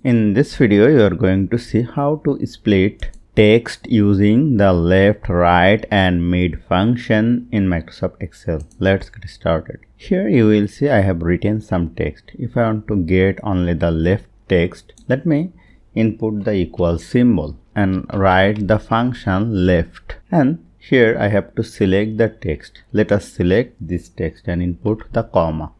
In this video, you are going to see how to split text using the left, right and mid function in Microsoft Excel. Let's get started. Here you will see I have written some text. If I want to get only the left text, let me input the equal symbol and write the function left. And here I have to select the text. Let us select this text and input the comma.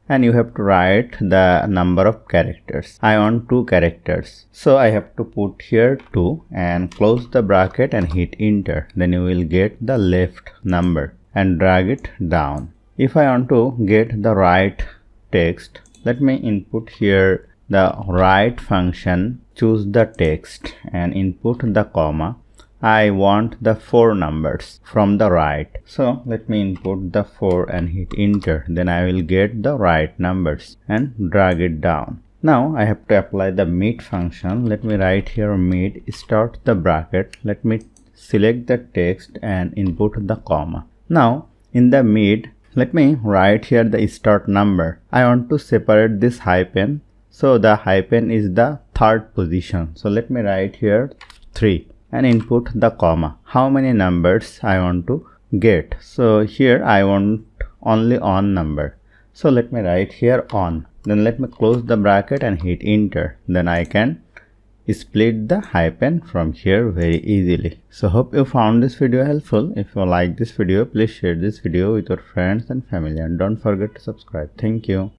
And you have to write the number of characters. I want 2 characters, so I have to put here 2 and close the bracket and hit enter. Then you will get the left number and drag it down. If I want to get the right text, let me input here the right function, choose the text and input the comma. I want the 4 numbers from the right, so let me input the 4 and hit enter. Then I will get the right numbers and drag it down. Now I have to apply the mid function. Let me write here mid, start the bracket. Let me select the text and input the comma. Now in the mid, let me write here the start number. I want to separate this hyphen, so the hyphen is the 3rd position. So let me write here 3 and input the comma. How many numbers I want to get? So here I want only on number, so let me write here on. Then let me close the bracket and hit enter. Then I can split the hyphen from here very easily. So hope you found this video helpful. If you like this video, please share this video with your friends and family and don't forget to subscribe. Thank you.